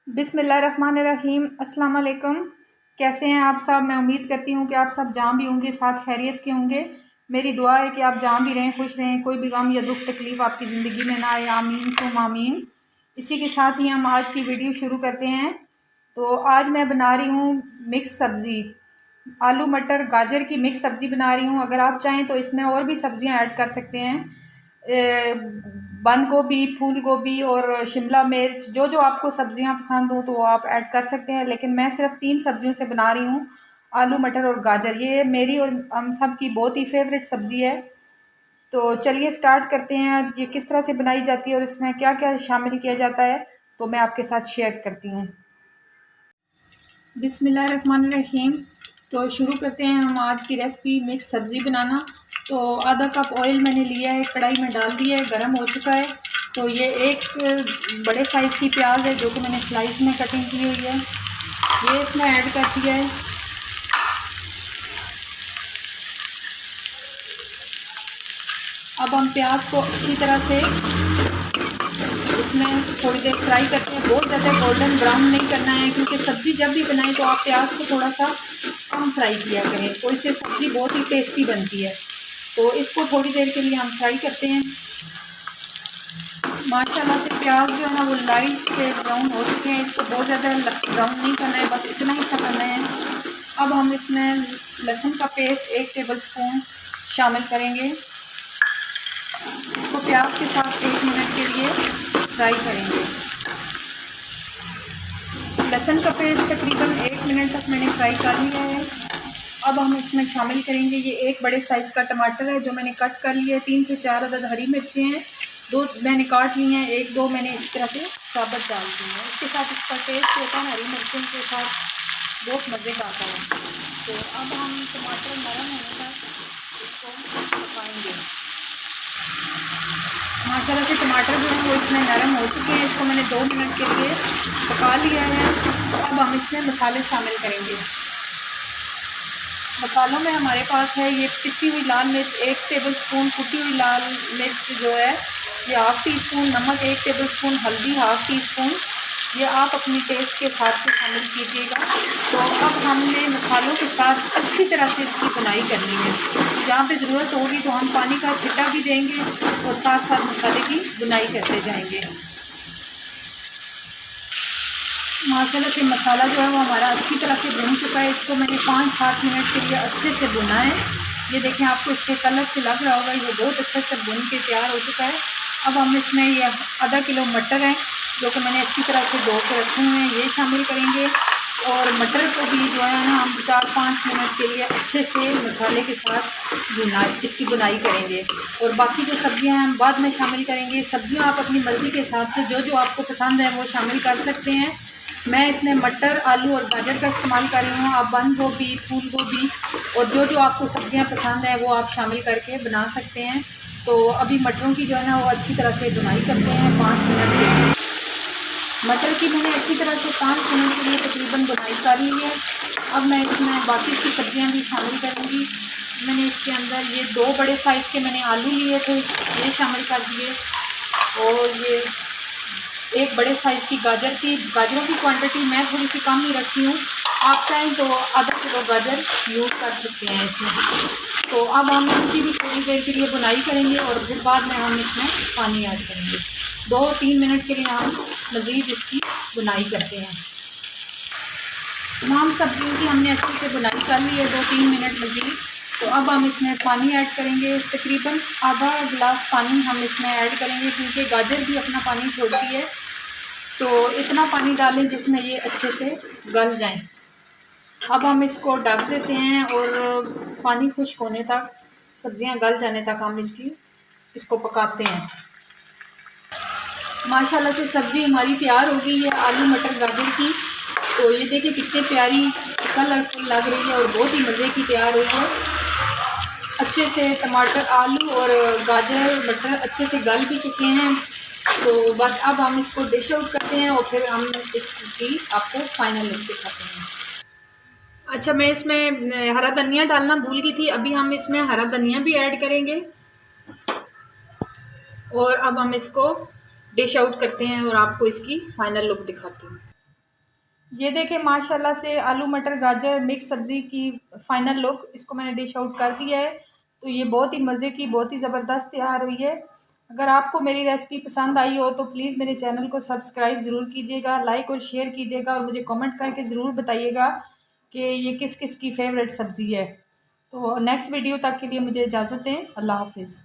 बिस्मिल्लाहिर्रहमानिर्रहीम। अस्सलाम वालेकुम। कैसे हैं आप सब? मैं उम्मीद करती हूँ कि आप सब जहाँ भी होंगे साथ खैरियत के होंगे। मेरी दुआ है कि आप जहाँ भी रहें खुश रहें, कोई भी गम या दुख तकलीफ़ आपकी ज़िंदगी में ना आए। आमीन सुम आमीन। इसी के साथ ही हम आज की वीडियो शुरू करते हैं। तो आज मैं बना रही हूँ मिक्स सब्ज़ी, आलू मटर गाजर की मिक्स सब्ज़ी बना रही हूँ। अगर आप चाहें तो इसमें और भी सब्ज़ियाँ ऐड कर सकते हैं, बंद गोभी, फूल गोभी और शिमला मिर्च, जो जो आपको सब्ज़ियाँ पसंद हो तो वो आप ऐड कर सकते हैं। लेकिन मैं सिर्फ 3 सब्ज़ियों से बना रही हूँ, आलू मटर और गाजर। ये मेरी और हम सब की बहुत ही फेवरेट सब्ज़ी है। तो चलिए स्टार्ट करते हैं। ये किस तरह से बनाई जाती है और इसमें क्या क्या शामिल किया जाता है तो मैं आपके साथ शेयर करती हूँ। बिस्मिल्लाहिर्रहमानिर्रहीम। तो शुरू करते हैं हम आज की रेसिपी मिक्स सब्ज़ी बनाना। तो आधा कप ऑयल मैंने लिया है, कढ़ाई में डाल दिया है, गर्म हो चुका है। तो ये एक बड़े साइज़ की प्याज है जो कि मैंने स्लाइस में कटिंग की हुई है, ये इसमें ऐड कर दिया है। अब हम प्याज को अच्छी तरह से इसमें थोड़ी देर फ्राई करते हैं। बहुत ज़्यादा गोल्डन ब्राउन नहीं करना है, क्योंकि सब्ज़ी जब भी बनाएं तो आप प्याज को थोड़ा सा कम फ्राई किया करें, तो इससे सब्ज़ी बहुत ही टेस्टी बनती है। तो इसको थोड़ी देर के लिए हम फ्राई करते हैं। माशाल्लाह से प्याज जो है ना वो लाइट से ब्राउन हो चुके हैं। इसको बहुत ज़्यादा ब्राउन नहीं करना है, बस इतना ही सा करना है। अब हम इसमें लहसुन का पेस्ट 1 टेबल स्पून शामिल करेंगे। इसको प्याज के साथ 1 मिनट के लिए फ्राई करेंगे। लहसुन का पेस्ट तकरीबन 1 मिनट तक मैंने फ्राई कर लिया है। अब हम इसमें शामिल करेंगे ये एक बड़े साइज़ का टमाटर है जो मैंने कट कर लिया है। 3 से 4 अदद हरी मिर्चें हैं, 2 मैंने काट ली हैं, 1-2 मैंने इस तरह से साबुत डाल दी हैं। इसके साथ इसका टेस्ट होता है हरी मिर्चों के साथ बहुत मज़े का आता है। तो अब हम टमाटर नरम होने तक इसको पकाएंगे। माशाल्लाह से टमाटर जो है वो इसमें नरम हो चुके हैं। इसको मैंने 2 मिनट के लिए पका लिया है। अब हम इसमें मसाले शामिल करेंगे। मसालों में हमारे पास है ये पिसी हुई लाल मिर्च 1 टेबल स्पून, कुटी हुई लाल मिर्च जो है ये ½ टी स्पून, नमक 1 टेबल स्पून, हल्दी ½ टी स्पून, ये आप अपनी टेस्ट के हिसाब से शामिल कीजिएगा। तो अब हमने मसालों के साथ अच्छी तरह से इसकी बुनाई करनी है। जहाँ पे ज़रूरत होगी तो हम पानी का छिट्टा भी देंगे और साथ साथ मसाले की बुनाई करते जाएंगे। माशाल्लाह से मसाला जो है वो हमारा अच्छी तरह से भून चुका है। इसको मैंने 5-7 मिनट के लिए अच्छे से भुना है। ये देखें, आपको इसके कलर से लग रहा होगा ये बहुत अच्छे से भून के तैयार हो चुका है। अब हम इसमें ये आधा किलो मटर है जो कि मैंने अच्छी तरह से धो के रखे हुए हैं, ये शामिल करेंगे। और मटर को भी जो है ना हम 4-5 मिनट के लिए अच्छे से मसाले के साथ इसकी बुनाई करेंगे। और बाकी जो सब्ज़ियां हैं हम बाद में शामिल करेंगे। सब्ज़ियां आप अपनी मर्ज़ी के हिसाब से जो जो आपको पसंद है वो शामिल कर सकते हैं। मैं इसमें मटर, आलू और गाजर का इस्तेमाल कर रही हूँ। आप बंद गोभी, फूल गोभी और जो जो आपको सब्ज़ियाँ पसंद है वो आप शामिल करके बना सकते हैं। तो अभी मटरों की जो है ना वो अच्छी तरह से बुनाई करते हैं 5 मिनट के लिए। मटर की मैंने अच्छी तरह से 5 मिनट के लिए तकरीबन बुनाई कर ली है। अब मैं इसमें बाकी की सब्ज़ियाँ भी शामिल करूँगी। मैंने इसके अंदर ये 2 बड़े साइज़ के मैंने आलू लिए थे, ये शामिल कर दिए। और ये एक बड़े साइज़ की गाजरों की क्वांटिटी मैं थोड़ी सी कम ही रखी हूँ। आप चाहें तो आधा किलो गाजर यूज़ कर सकते हैं इसमें। तो अब हम इनकी भी थोड़ी देर के लिए बुनाई करेंगे और फिर बाद में हम इसमें पानी ऐड करेंगे। 2-3 मिनट के लिए हम मज़ीद इसकी बुनाई करते हैं। तमाम सब्जियों की हमने अच्छे से बुनाई कर ली है 2-3 मिनट मज़ीद। तो अब हम इसमें पानी ऐड करेंगे। तकरीबन आधा गिलास पानी हम इसमें ऐड करेंगे, क्योंकि गाजर भी अपना पानी छोड़ती है। तो इतना पानी डालें जिसमें ये अच्छे से गल जाएं। अब हम इसको ढक देते हैं और पानी खुश्क होने तक, सब्जियां गल जाने तक हम इसको पकाते हैं। माशाल्लाह से सब्ज़ी हमारी तैयार हो गई है आलू मटर गाजर की। तो ये देखिए कितनी प्यारी कलरफुल लग रही है और बहुत ही मज़े की तैयार हुई है। अच्छे से टमाटर, आलू और गाजर मटर अच्छे से गल भी चुके हैं। तो बस अब हम इसको डिश आउट करते हैं और फिर हम इसकी आपको फाइनल लुक दिखाते हैं। अच्छा, मैं इसमें हरा धनिया डालना भूल गई थी। अभी हम इसमें हरा धनिया भी ऐड करेंगे और अब हम इसको डिश आउट करते हैं और आपको इसकी फाइनल लुक दिखाते हैं। ये देखिए माशाल्लाह से आलू मटर गाजर मिक्स सब्ज़ी की फ़ाइनल लुक, इसको मैंने डिश आउट कर दिया है। तो ये बहुत ही मज़े की, बहुत ही ज़बरदस्त तैयार हुई है। अगर आपको मेरी रेसिपी पसंद आई हो तो प्लीज़ मेरे चैनल को सब्सक्राइब ज़रूर कीजिएगा, लाइक और शेयर कीजिएगा और मुझे कमेंट करके ज़रूर बताइएगा कि ये किस किस की फ़ेवरेट सब्ज़ी है। तो नेक्स्ट वीडियो तक के लिए मुझे इजाज़त दें। अल्लाह हाफ़िज़।